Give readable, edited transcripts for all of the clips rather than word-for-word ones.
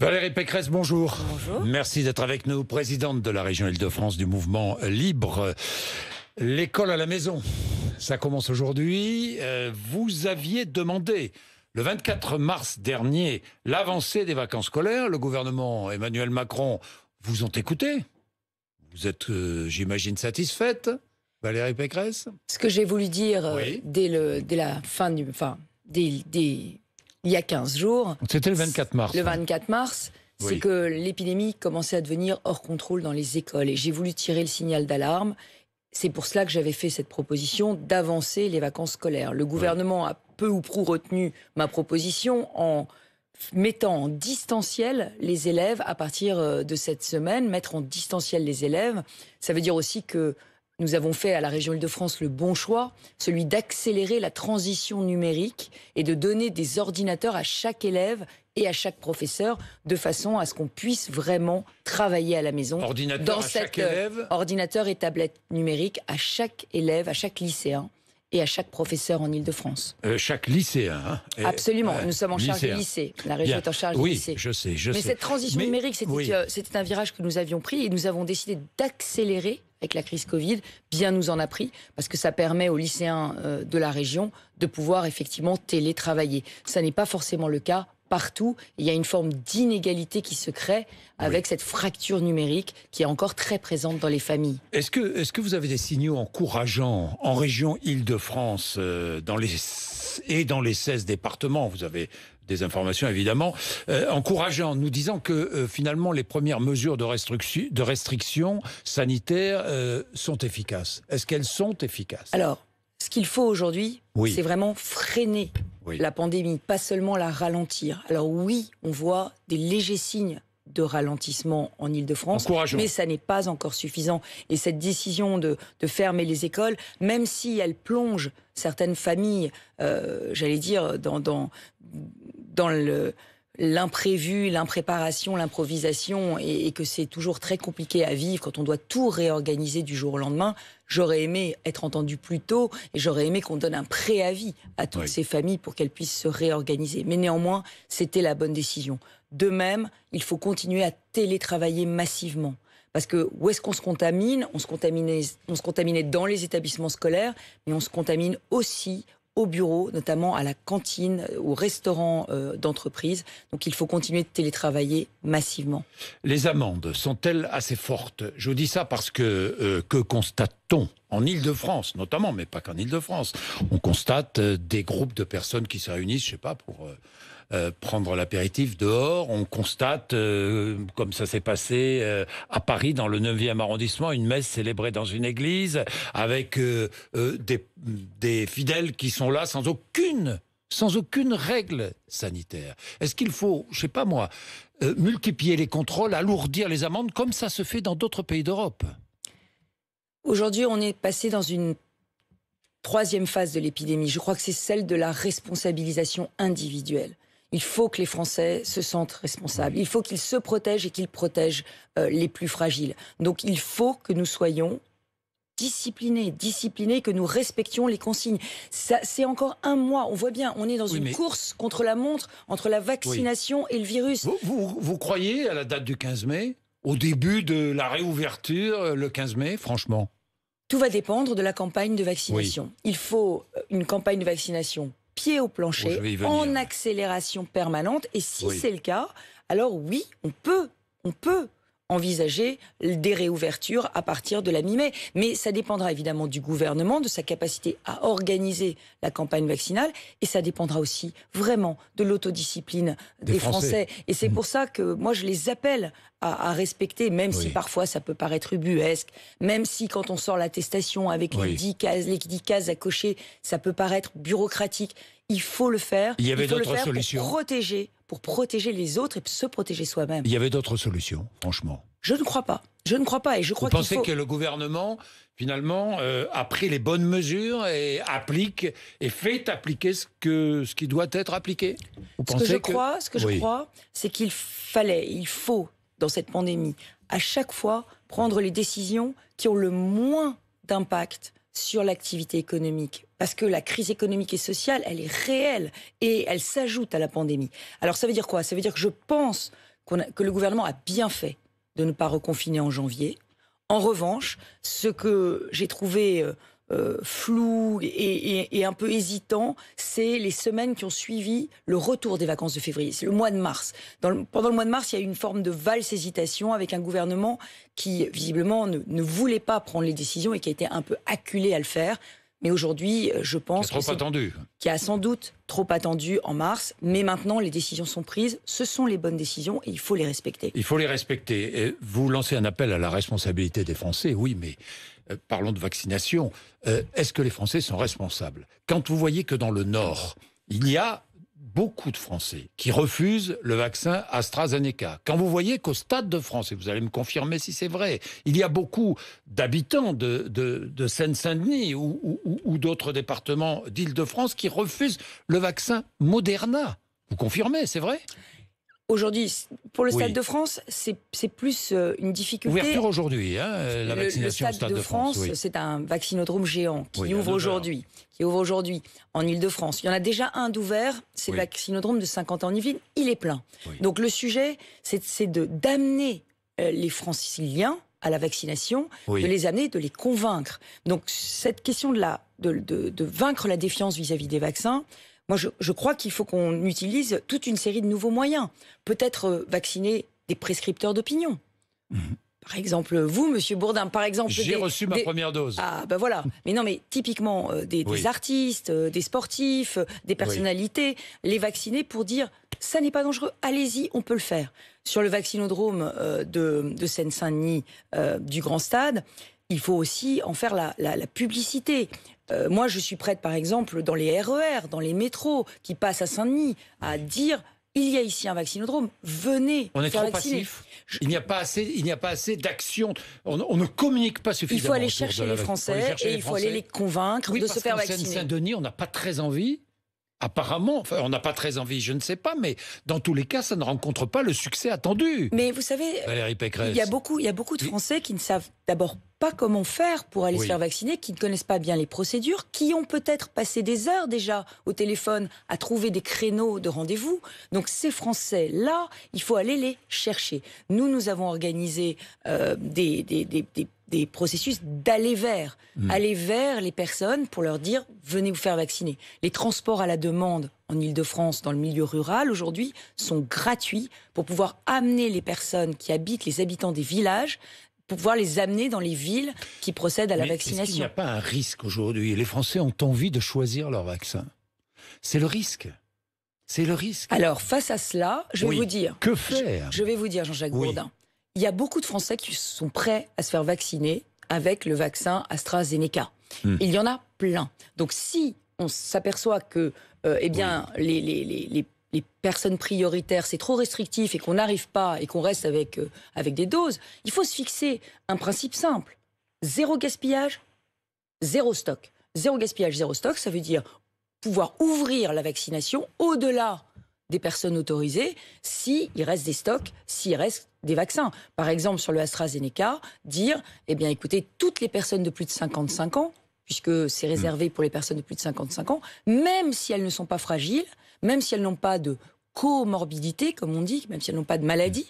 Valérie Pécresse, bonjour. Bonjour. Merci d'être avec nous, présidente de la région Île-de-France du mouvement Libre. L'école à la maison, ça commence aujourd'hui. Vous aviez demandé, le 24 mars dernier, l'avancée des vacances scolaires. Le gouvernement Emmanuel Macron vous ont écouté. Vous êtes, j'imagine, satisfaite, Valérie Pécresse? Ce que j'ai voulu dire Oui. dès la fin il y a 15 jours. C'était le 24 mars. Le 24 mars, Oui. c'est que l'épidémie commençait à devenir hors contrôle dans les écoles. Et j'ai voulu tirer le signal d'alarme. C'est pour cela que j'avais fait cette proposition d'avancer les vacances scolaires. Le gouvernement a peu ou prou retenu ma proposition en mettant en distanciel les élèves à partir de cette semaine. Mettre en distanciel les élèves, ça veut dire aussi que nous avons fait à la région Île-de-France le bon choix, celui d'accélérer la transition numérique et de donner des ordinateurs à chaque élève et à chaque professeur, de façon à ce qu'on puisse vraiment travailler à la maison. Ordinateur à chaque élève. Ordinateur et tablette numérique à chaque élève, à chaque lycéen et à chaque professeur en Île-de-France. Chaque lycéen. Hein, Absolument, nous sommes en charge des lycéen. lycées. La région est en charge des Oui, lycées. je sais. Mais cette transition numérique, oui. c'était un virage que nous avions pris et nous avons décidé d'accélérer avec la crise Covid. Bien nous en a pris, parce que ça permet aux lycéens de la région de pouvoir effectivement télétravailler. Ça n'est pas forcément le cas partout. Il y a une forme d'inégalité qui se crée avec cette fracture numérique qui est encore très présente dans les familles. Est-ce que vous avez des signaux encourageants en région Île-de-France dans les 16 départements? Vous avez des informations évidemment encourageantes, nous disant que finalement les premières mesures de restriction sanitaire sont efficaces. Est-ce qu'elles sont efficaces? Alors, ce qu'il faut aujourd'hui, Oui. c'est vraiment freiner la pandémie, pas seulement la ralentir. Alors oui, on voit des légers signes de ralentissement en Île-de-France, mais ça n'est pas encore suffisant. Et cette décision de fermer les écoles, même si elle plonge certaines familles, j'allais dire, dans l'imprévu, l'impréparation, l'improvisation, et que c'est toujours très compliqué à vivre quand on doit tout réorganiser du jour au lendemain. J'aurais aimé être entendu plus tôt et j'aurais aimé qu'on donne un préavis à toutes ces familles pour qu'elles puissent se réorganiser. Mais néanmoins, c'était la bonne décision. De même, il faut continuer à télétravailler massivement. Parce que où est-ce qu'on se contamine? On se contaminait dans les établissements scolaires, mais on se contamine aussi au bureau, notamment à la cantine, au restaurant d'entreprise. Donc il faut continuer de télétravailler massivement. Les amendes sont-elles assez fortes? Je vous dis ça parce que constate-t-on en Île-de-France, notamment, mais pas qu'en Île-de-France? On constate des groupes de personnes qui se réunissent, je sais pas, pour prendre l'apéritif dehors. On constate, comme ça s'est passé à Paris, dans le 9e arrondissement, une messe célébrée dans une église, avec des fidèles qui sont là sans aucune règle sanitaire. Est-ce qu'il faut, je sais pas moi, multiplier les contrôles, alourdir les amendes, comme ça se fait dans d'autres pays d'Europe? Aujourd'hui, on est passé dans une troisième phase de l'épidémie. Je crois que c'est celle de la responsabilisation individuelle. Il faut que les Français se sentent responsables. Il faut qu'ils se protègent et qu'ils protègent les plus fragiles. Donc il faut que nous soyons disciplinés, que nous respections les consignes. C'est encore un mois. On voit bien, on est dans une course contre la montre entre la vaccination et le virus. Vous croyez à la date du 15 mai, au début de la réouverture, le 15 mai, franchement? Tout va dépendre de la campagne de vaccination. Il faut une campagne de vaccination pied au plancher, en accélération permanente. Et si c'est le cas, alors oui, on peut envisager des réouvertures à partir de la mi-mai. Mais ça dépendra évidemment du gouvernement, de sa capacité à organiser la campagne vaccinale. Et ça dépendra aussi vraiment de l'autodiscipline des Français. Et c'est pour ça que moi, je les appelle à respecter, même si parfois ça peut paraître ubuesque, même si quand on sort l'attestation avec les 10 cases à cocher, ça peut paraître bureaucratique. Il faut le faire. Il y avait d'autres solutions pour protéger les autres et se protéger soi-même. Il y avait d'autres solutions, franchement. Je ne crois pas. Je ne crois pas. Et je crois Vous pensez que le gouvernement, finalement, a pris les bonnes mesures et applique et fait appliquer ce qui doit être appliqué? Ce que je crois, c'est qu'il faut, dans cette pandémie, à chaque fois, prendre les décisions qui ont le moins d'impact sur l'activité économique. Parce que la crise économique et sociale, elle est réelle et elle s'ajoute à la pandémie. Alors ça veut dire quoi? Ça veut dire que je pense que le gouvernement a bien fait de ne pas reconfiner en janvier. En revanche, ce que j'ai trouvé flou et un peu hésitant, c'est les semaines qui ont suivi le retour des vacances de février. C'est le mois de mars. Pendant le mois de mars, il y a eu une forme de valse-hésitation avec un gouvernement qui, visiblement, ne voulait pas prendre les décisions et qui a été un peu acculé à le faire. Mais aujourd'hui, je pense qu'il a sans doute trop attendu en mars. Mais maintenant, les décisions sont prises. Ce sont les bonnes décisions et il faut les respecter. Il faut les respecter. Et vous lancez un appel à la responsabilité des Français. Oui, mais parlons de vaccination. Est-ce que les Français sont responsables? Quand vous voyez que dans le Nord, il y a beaucoup de Français qui refusent le vaccin AstraZeneca. Quand vous voyez qu'au Stade de France, et vous allez me confirmer si c'est vrai, il y a beaucoup d'habitants de Seine-Saint-Denis ou d'autres départements d'Île-de-France qui refusent le vaccin Moderna. Vous confirmez, c'est vrai ? Aujourd'hui, pour le Stade de France, c'est plus une difficulté. Ouverture aujourd'hui, hein, la vaccination au Stade de France, c'est un vaccinodrome géant qui ouvre aujourd'hui. En Île-de-France. Il y en a déjà un d'ouvert, c'est le vaccinodrome de Saint-Quentin-en-Yvelines, il est plein. Donc le sujet, c'est d'amener les Franciliens à la vaccination, de les amener, de les convaincre. Donc cette question de vaincre la défiance vis-à-vis des vaccins, moi, je crois qu'il faut qu'on utilise toute une série de nouveaux moyens. Peut-être vacciner des prescripteurs d'opinion. Par exemple, vous, Monsieur Bourdin, par exemple... J'ai reçu ma première dose. Ah, ben voilà. Mais non, mais typiquement, des artistes, des sportifs, des personnalités, les vacciner pour dire, ça n'est pas dangereux, allez-y, on peut le faire. Sur le vaccinodrome de Seine-Saint-Denis, du Grand Stade, il faut aussi en faire la publicité. Moi, je suis prête, par exemple, dans les RER, dans les métros, qui passent à Saint-Denis, à dire... Il y a ici un vaccinodrome, venez on est faire trop vacciner. Passif. Il n'y a pas assez d'action. On ne communique pas suffisamment. Il faut aller chercher les Français et il faut aller les convaincre de se faire vacciner. Saint-Denis, on n'a pas très envie. Apparemment, enfin, on n'a pas très envie, je ne sais pas, mais dans tous les cas, ça ne rencontre pas le succès attendu. Mais vous savez, Valérie Pécresse, il y a beaucoup de Français qui ne savent d'abord pas comment faire pour aller se faire vacciner, qui ne connaissent pas bien les procédures, qui ont peut-être passé des heures déjà au téléphone à trouver des créneaux de rendez-vous. Donc ces Français-là, il faut aller les chercher. Nous avons organisé des processus d'aller vers les personnes pour leur dire « venez vous faire vacciner ». Les transports à la demande en Île-de-France, dans le milieu rural, aujourd'hui, sont gratuits pour pouvoir amener les personnes qui habitent, les habitants des villages, pour pouvoir les amener dans les villes qui procèdent à la vaccination. Est-ce qu'il n'y a pas un risque aujourd'hui? Les Français ont envie de choisir leur vaccin. C'est le risque. C'est le risque. Alors, face à cela, je vais vous dire... Que faire? Je vais vous dire, Jean-Jacques Bourdin. Il y a beaucoup de Français qui sont prêts à se faire vacciner avec le vaccin AstraZeneca. Il y en a plein. Donc si on s'aperçoit que les personnes prioritaires, c'est trop restrictif et qu'on n'arrive pas et qu'on reste avec des doses, il faut se fixer un principe simple. 0 gaspillage, 0 stock. 0 gaspillage, 0 stock, ça veut dire pouvoir ouvrir la vaccination au-delà des personnes autorisées s'il reste des stocks, s'il reste des vaccins. Par exemple, sur le AstraZeneca, dire, écoutez, toutes les personnes de plus de 55 ans, puisque c'est réservé pour les personnes de plus de 55 ans, même si elles ne sont pas fragiles, même si elles n'ont pas de comorbidité, comme on dit, même si elles n'ont pas de maladie,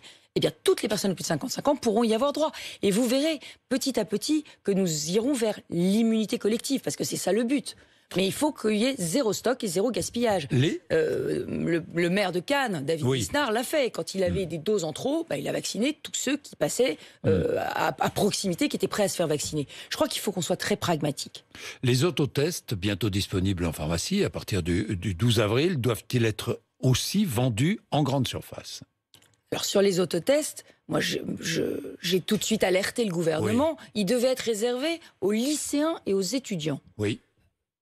toutes les personnes de plus de 55 ans pourront y avoir droit. Et vous verrez, petit à petit, que nous irons vers l'immunité collective, parce que c'est ça le but. Mais il faut qu'il y ait 0 stock et 0 gaspillage. Le maire de Cannes, David Lisnard, l'a fait. Quand il avait des doses en trop, il a vacciné tous ceux qui passaient à proximité, qui étaient prêts à se faire vacciner. Je crois qu'il faut qu'on soit très pragmatique. Les autotests, bientôt disponibles en pharmacie, à partir du 12 avril, doivent-ils être aussi vendus en grande surface? Alors sur les autotests, moi j'ai tout de suite alerté le gouvernement. Il devait être réservé aux lycéens et aux étudiants. Oui.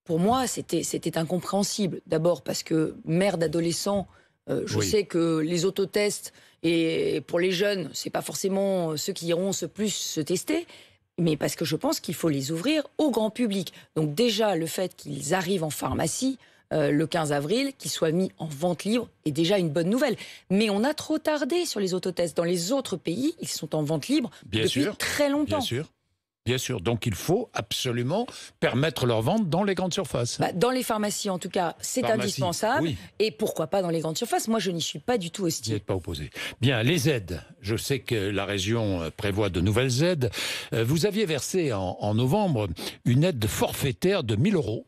Pour moi, c'était incompréhensible. D'abord parce que, mère d'adolescent, je sais que les autotests, et pour les jeunes, c'est pas forcément ceux qui iront plus se tester, mais parce que je pense qu'il faut les ouvrir au grand public. Donc déjà, le fait qu'ils arrivent en pharmacie le 15 avril, qu'ils soient mis en vente libre, est déjà une bonne nouvelle. Mais on a trop tardé sur les autotests. Dans les autres pays, ils sont en vente libre depuis très longtemps. Bien sûr. Bien sûr, donc il faut absolument permettre leur vente dans les grandes surfaces. Dans les pharmacies, en tout cas, c'est indispensable. Oui. Et pourquoi pas dans les grandes surfaces? Moi, je n'y suis pas du tout hostile. Vous n'êtes pas opposé. Bien, les aides. Je sais que la région prévoit de nouvelles aides. Vous aviez versé en novembre une aide forfaitaire de 1 000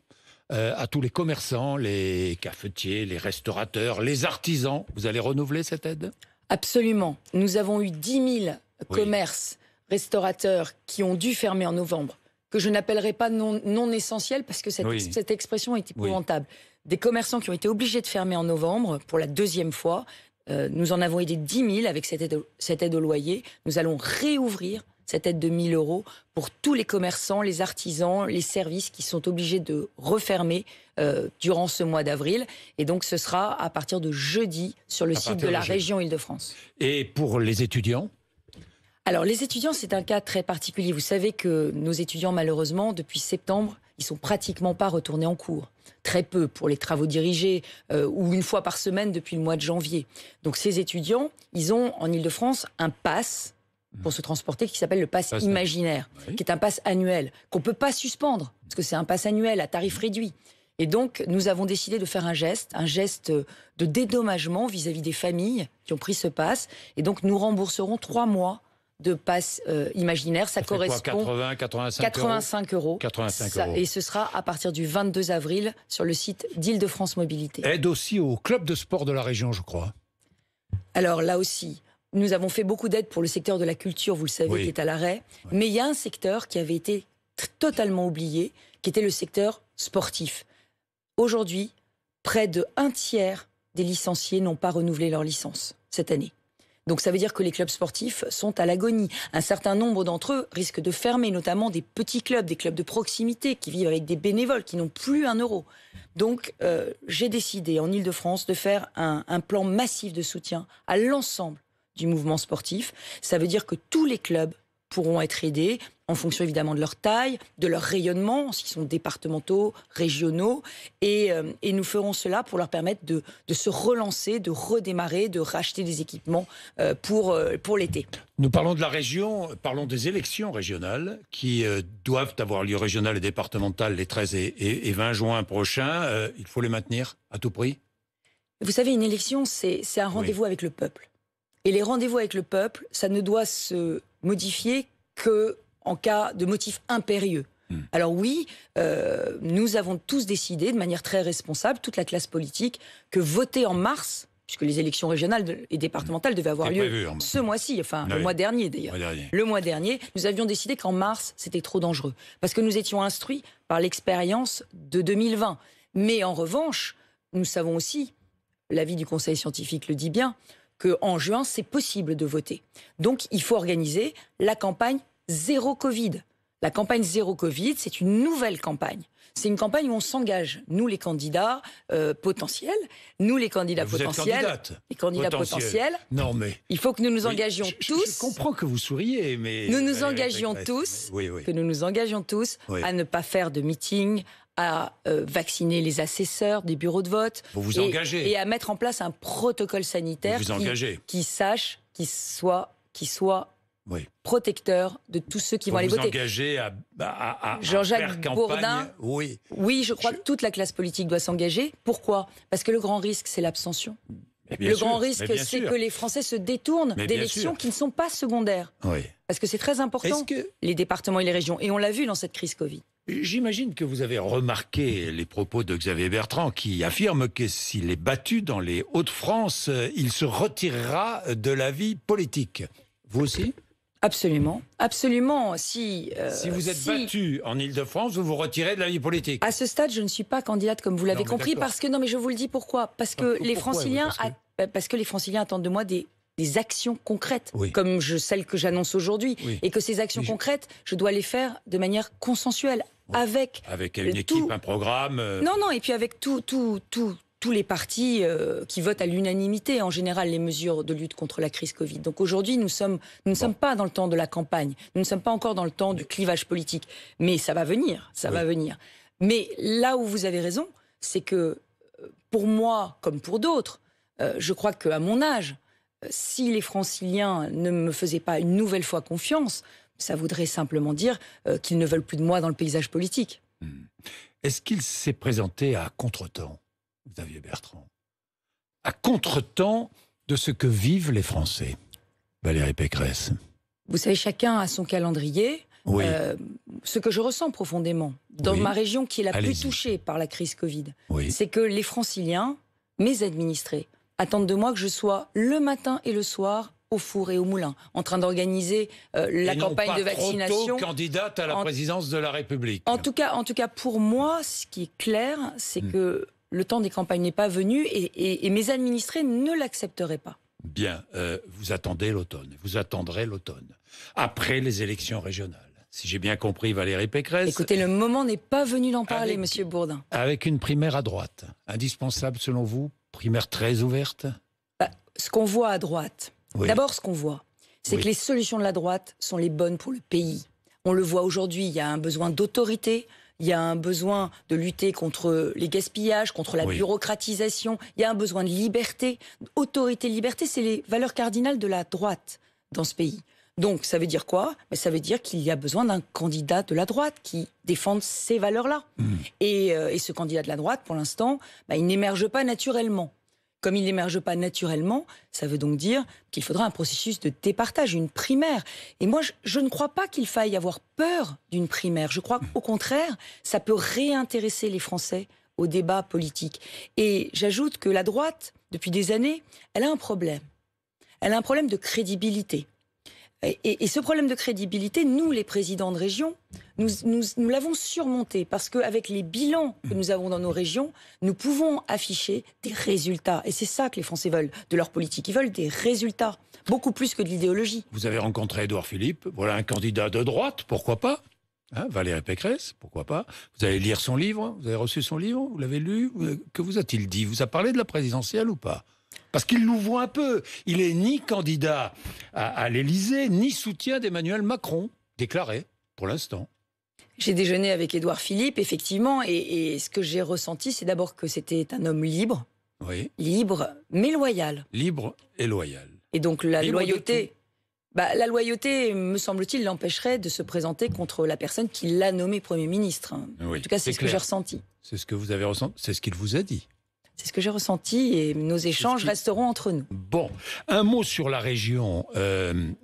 € à tous les commerçants, les cafetiers, les restaurateurs, les artisans. Vous allez renouveler cette aide? Absolument. Nous avons eu 10 000 commerces, restaurateurs qui ont dû fermer en novembre, que je n'appellerai pas non essentiels parce que cette expression est épouvantable. Des commerçants qui ont été obligés de fermer en novembre pour la deuxième fois. Nous en avons aidé 10 000 avec cette aide au loyer. Nous allons réouvrir cette aide de 1 000 € pour tous les commerçants, les artisans, les services qui sont obligés de refermer durant ce mois d'avril. Et donc ce sera à partir de jeudi sur le site de la région Île-de-France. Et pour les étudiants ? Alors, les étudiants, c'est un cas très particulier. Vous savez que nos étudiants, malheureusement, depuis septembre, ils sont pratiquement pas retournés en cours. Très peu pour les travaux dirigés ou une fois par semaine depuis le mois de janvier. Donc, ces étudiants, ils ont en Île-de-France un pass pour se transporter qui s'appelle le pass imaginaire, qui est un pass annuel, qu'on ne peut pas suspendre, parce que c'est un pass annuel à tarif réduit. Et donc, nous avons décidé de faire un geste de dédommagement vis-à-vis des familles qui ont pris ce pass. Et donc, nous rembourserons 3 mois de passe imaginaire. Ça correspond à 85 €. 85 €. Et ce sera à partir du 22 avril sur le site d'Île-de-France Mobilité. Aide aussi au club de sport de la région, je crois. Alors là aussi, nous avons fait beaucoup d'aide pour le secteur de la culture, vous le savez, qui est à l'arrêt. Mais il y a un secteur qui avait été totalement oublié, qui était le secteur sportif. Aujourd'hui, près de 1/3 des licenciés n'ont pas renouvelé leur licence cette année. Donc ça veut dire que les clubs sportifs sont à l'agonie. Un certain nombre d'entre eux risquent de fermer, notamment des petits clubs, des clubs de proximité qui vivent avec des bénévoles qui n'ont plus 1 €. Donc j'ai décidé en Île-de-France de faire un plan massif de soutien à l'ensemble du mouvement sportif. Ça veut dire que tous les clubs pourront être aidés en fonction évidemment de leur taille, de leur rayonnement, s'ils sont départementaux, régionaux, et nous ferons cela pour leur permettre de se relancer, de redémarrer, de racheter des équipements pour l'été. Nous parlons de la région, parlons des élections régionales qui doivent avoir lieu régionales et départementales les 13 et 20 juin prochains. Il faut les maintenir à tout prix? Vous savez, une élection, c'est un rendez-vous avec le peuple. Et les rendez-vous avec le peuple, ça ne doit se modifier qu'en cas de motif impérieux. Alors oui, nous avons tous décidé de manière très responsable, toute la classe politique, que voter en mars, puisque les élections régionales et départementales devaient avoir lieu ce mois-ci, enfin le mois dernier d'ailleurs. Le mois dernier, nous avions décidé qu'en mars, c'était trop dangereux. Parce que nous étions instruits par l'expérience de 2020. Mais en revanche, nous savons aussi, l'avis du Conseil scientifique le dit bien, qu'en juin, c'est possible de voter. Donc, il faut organiser la campagne Zéro Covid. La campagne Zéro Covid, c'est une nouvelle campagne. C'est une campagne où on s'engage, nous les candidats potentiels, nous les candidats potentiels, les candidats potentiels. Non mais il faut que nous nous engagions tous. Je comprends que vous souriez, mais nous nous engagions tous, que nous nous engagions tous à ne pas faire de meeting, à vacciner les assesseurs des bureaux de vote. Vous vous engagez. Et à mettre en place un protocole sanitaire qui soit protecteur de tous ceux qui vont aller voter. Vous engagez à Jean-Jacques faire Bourdin, campagne. Oui, je crois que toute la classe politique doit s'engager. Pourquoi? Parce que le grand risque, c'est l'abstention. Grand risque, c'est que les Français se détournent d'élections qui ne sont pas secondaires. Parce que c'est très important, les départements et les régions. Et on l'a vu dans cette crise Covid. J'imagine que vous avez remarqué les propos de Xavier Bertrand qui affirme que s'il est battu dans les Hauts-de-France, il se retirera de la vie politique. Vous aussi ? Absolument, absolument. Si vous êtes battu en Île-de-France, vous vous retirez de la vie politique. À ce stade, je ne suis pas candidate, comme vous l'avez compris, parce que je vous le dis pourquoi. Parce que les Franciliens attendent de moi des actions concrètes, comme celles que j'annonce aujourd'hui, et que ces actions concrètes, je dois les faire de manière consensuelle, avec une équipe, un programme. Non, et puis avec tous les partis qui votent à l'unanimité, en général, les mesures de lutte contre la crise Covid. Donc aujourd'hui, nous ne sommes pas dans le temps de la campagne. Nous ne sommes pas encore dans le temps du clivage politique. Mais ça va venir, va venir. Mais là où vous avez raison, c'est que pour moi, comme pour d'autres, je crois qu'à mon âge, si les Franciliens ne me faisaient pas une nouvelle fois confiance, ça voudrait simplement dire qu'ils ne veulent plus de moi dans le paysage politique. Est-ce qu'il s'est présenté à contretemps, Xavier Bertrand? À contretemps de ce que vivent les Français, Valérie Pécresse? Vous savez, chacun a son calendrier. Oui. Ce que je ressens profondément, dans ma région qui est la plus touchée par la crise Covid, c'est que les Franciliens, mes administrés, attendent de moi que je sois le matin et le soir au four et au moulin, en train d'organiser la campagne de vaccination. Trop tôt candidate à la présidence de la République. En tout cas, pour moi, ce qui est clair, c'est que le temps des campagnes n'est pas venu et mes administrés ne l'accepteraient pas. Bien, vous attendez l'automne, vous attendrez l'automne, après les élections régionales. Si j'ai bien compris, Valérie Pécresse... Écoutez, le moment n'est pas venu d'en parler, Monsieur Bourdin. Avec une primaire à droite, indispensable selon vous, primaire très ouverte? Ce qu'on voit à droite, d'abord ce qu'on voit, c'est que les solutions de la droite sont les bonnes pour le pays. On le voit aujourd'hui, il y a un besoin d'autorité, il y a un besoin de lutter contre les gaspillages, contre la bureaucratisation, il y a un besoin de liberté. Autorité, liberté, c'est les valeurs cardinales de la droite dans ce pays. Donc, ça veut dire quoi? Ça veut dire qu'il y a besoin d'un candidat de la droite qui défende ces valeurs-là. Et ce candidat de la droite, pour l'instant, il n'émerge pas naturellement. Comme il n'émerge pas naturellement, ça veut donc dire qu'il faudra un processus de départage, une primaire. Et moi, je ne crois pas qu'il faille avoir peur d'une primaire. Je crois qu'au contraire, ça peut réintéresser les Français au débat politique. Et j'ajoute que la droite, depuis des années, elle a un problème. Elle a un problème de crédibilité. Et ce problème de crédibilité, nous, les présidents de région, nous l'avons surmonté parce qu'avec les bilans que nous avons dans nos régions, nous pouvons afficher des résultats. Et c'est ça que les Français veulent de leur politique. Ils veulent des résultats, beaucoup plus que de l'idéologie. Vous avez rencontré Édouard Philippe, voilà un candidat de droite, pourquoi pas? Valérie Pécresse, pourquoi pas? Vous allez lire son livre, vous avez reçu son livre, vous l'avez lu? Que vous a-t-il dit? Vous a parlé de la présidentielle ou pas? Parce qu'il nous voit un peu. Il n'est ni candidat à l'Élysée, ni soutien d'Emmanuel Macron, déclaré, pour l'instant. J'ai déjeuné avec Édouard Philippe, effectivement, et ce que j'ai ressenti, c'est d'abord que c'était un homme libre. Libre, mais loyal. Libre et loyal. Et donc la loyauté... la loyauté, me semble-t-il, l'empêcherait de se présenter contre la personne qui l'a nommé Premier ministre. En tout cas, c'est ce que j'ai ressenti. C'est ce que vous avez ressenti, c'est ce qu'il vous a dit. C'est ce que j'ai ressenti et nos échanges resteront entre nous. Bon, un mot sur la région.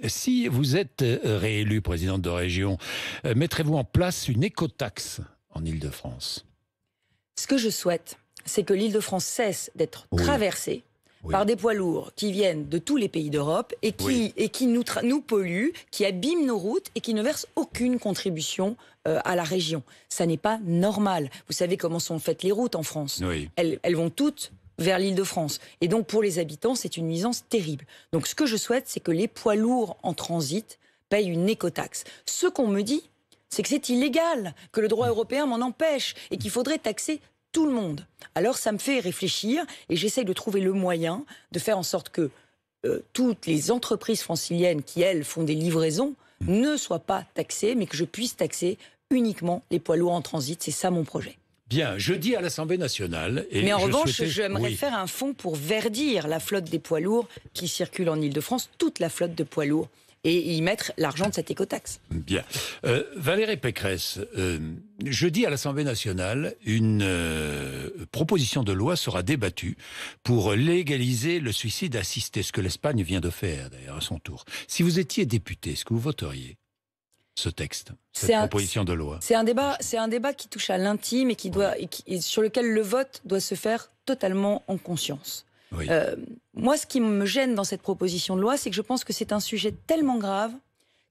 Si vous êtes réélu présidente de région, mettrez-vous en place une écotaxe en Île-de-France? Ce que je souhaite, c'est que l'Île-de-France cesse d'être traversée par des poids lourds qui viennent de tous les pays d'Europe et qui nous polluent, qui abîment nos routes et qui ne versent aucune contribution à la région. Ça n'est pas normal. Vous savez comment sont faites les routes en France. Elles vont toutes vers l'Île-de-France. Et donc pour les habitants, c'est une nuisance terrible. Donc ce que je souhaite, c'est que les poids lourds en transit payent une écotaxe. Ce qu'on me dit, c'est que c'est illégal, que le droit européen m'en empêche et qu'il faudrait taxer tout le monde. Alors ça me fait réfléchir et j'essaye de trouver le moyen de faire en sorte que toutes les entreprises franciliennes qui, elles, font des livraisons ne soient pas taxées, mais que je puisse taxer uniquement les poids lourds en transit. C'est ça mon projet. Bien, jeudi à l'Assemblée nationale... Mais en revanche, j'aimerais faire un fonds pour verdir la flotte des poids lourds qui circulent en Île-de-France, toute la flotte de poids lourds, et y mettre l'argent de cette écotaxe. Bien. Valérie Pécresse, jeudi à l'Assemblée nationale, une proposition de loi sera débattue pour légaliser le suicide assisté, ce que l'Espagne vient de faire d'ailleurs à son tour. Si vous étiez député, est-ce que vous voteriez ce texte, cette proposition de loi? C'est un débat qui touche à l'intime et sur lequel le vote doit se faire totalement en conscience. Moi, ce qui me gêne dans cette proposition de loi, c'est que je pense que c'est un sujet tellement grave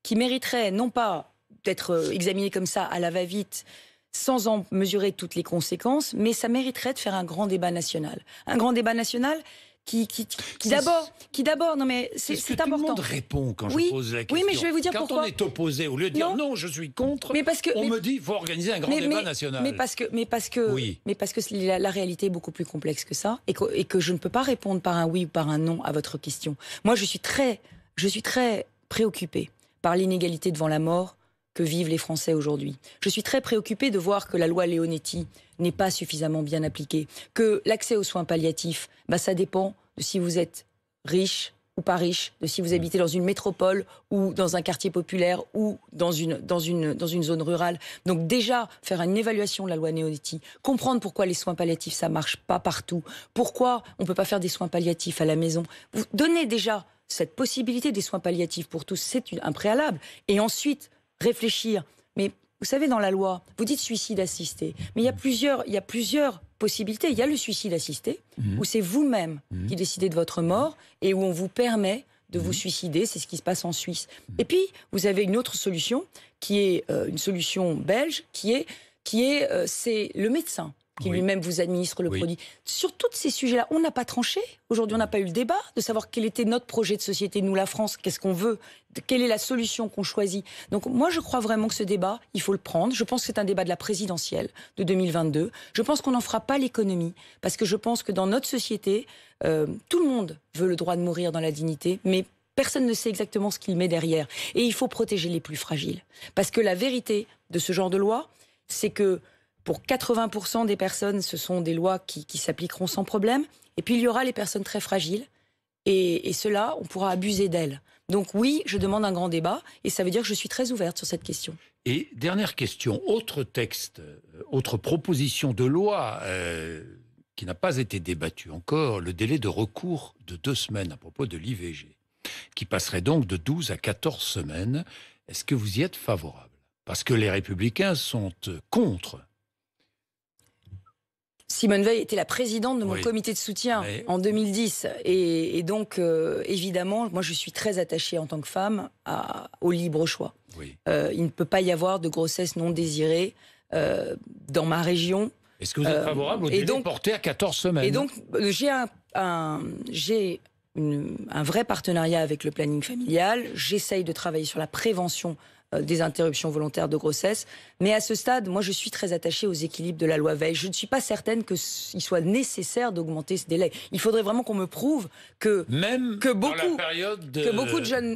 qui mériterait non pas d'être examiné comme ça à la va-vite, sans en mesurer toutes les conséquences, mais ça mériterait de faire un grand débat national. Un grand débat national qui d'abord, non mais c'est important. Tout le monde répond quand je pose la question. Oui, mais je vais vous dire pourquoi. Quand on est opposé, au lieu de dire non, je suis contre, on me dit il faut organiser un grand débat national. Mais parce que la réalité est beaucoup plus complexe que ça, et que je ne peux pas répondre par un oui ou par un non à votre question. Moi, je suis très préoccupée par l'inégalité devant la mort que vivent les Français aujourd'hui. Je suis très préoccupée de voir que la loi Leonetti n'est pas suffisamment bien appliquée, que l'accès aux soins palliatifs, ça dépend de si vous êtes riche, ou pas riche, de si vous habitez dans une métropole ou dans un quartier populaire ou dans une zone rurale. Donc déjà, faire une évaluation de la loi Néonetti, comprendre pourquoi les soins palliatifs, ça marche pas partout, pourquoi on peut pas faire des soins palliatifs à la maison. Vous donnez déjà cette possibilité des soins palliatifs pour tous, c'est un préalable. Et ensuite, réfléchir. Mais vous savez, dans la loi, vous dites suicide assisté, mais il y a plusieurs possibilités. Il y a le suicide assisté, où c'est vous-même qui décidez de votre mort et où on vous permet de vous suicider. C'est ce qui se passe en Suisse. Et puis, vous avez une autre solution, qui est une solution belge, c'est le médecin qui lui-même vous administre le produit. Sur tous ces sujets-là, on n'a pas tranché. Aujourd'hui, on n'a pas eu le débat de savoir quel était notre projet de société, nous, la France, qu'est-ce qu'on veut, quelle est la solution qu'on choisit. Donc moi, je crois vraiment que ce débat, il faut le prendre. Je pense que c'est un débat de la présidentielle de 2022. Je pense qu'on n'en fera pas l'économie, parce que je pense que dans notre société, tout le monde veut le droit de mourir dans la dignité, mais personne ne sait exactement ce qu'il met derrière. Et il faut protéger les plus fragiles. Parce que la vérité de ce genre de loi, c'est que pour 80% des personnes, ce sont des lois qui s'appliqueront sans problème. Et puis, il y aura les personnes très fragiles. Et ceux-là, on pourra abuser d'elles. Donc oui, je demande un grand débat. Et ça veut dire que je suis très ouverte sur cette question. Et dernière question, autre texte, autre proposition de loi qui n'a pas été débattue encore, le délai de recours de 2 semaines à propos de l'IVG, qui passerait donc de 12 à 14 semaines. Est-ce que vous y êtes favorable? Parce que les Républicains sont contre. Simone Veil était la présidente de mon comité de soutien en 2010. Et donc, évidemment, moi, je suis très attachée en tant que femme au libre choix. Il ne peut pas y avoir de grossesse non désirée dans ma région. Est-ce que vous êtes favorable au délai porté à 14 semaines? Et donc, j'ai un vrai partenariat avec le planning familial. J'essaye de travailler sur la prévention des interruptions volontaires de grossesse. Mais à ce stade, moi, je suis très attachée aux équilibres de la loi Veil. Je ne suis pas certaine qu'il soit nécessaire d'augmenter ce délai. Il faudrait vraiment qu'on me prouve que dans la période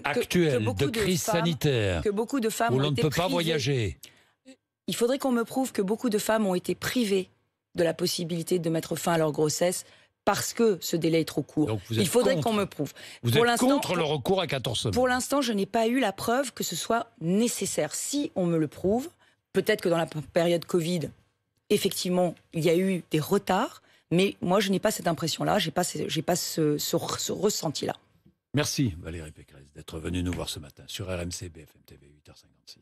actuelle de crise sanitaire, que beaucoup de femmes où l'on ne peut pas voyager. Il faudrait qu'on me prouve que beaucoup de femmes ont été privées de la possibilité de mettre fin à leur grossesse parce que ce délai est trop court. Donc il faudrait qu'on me prouve. Vous êtes contre le recours à 14 semaines? Pour l'instant, je n'ai pas eu la preuve que ce soit nécessaire. Si on me le prouve, peut-être que dans la période Covid, effectivement, il y a eu des retards, mais moi, je n'ai pas cette impression-là, je n'ai pas ce ressenti-là. Merci Valérie Pécresse d'être venue nous voir ce matin sur RMC BFM TV 8h56.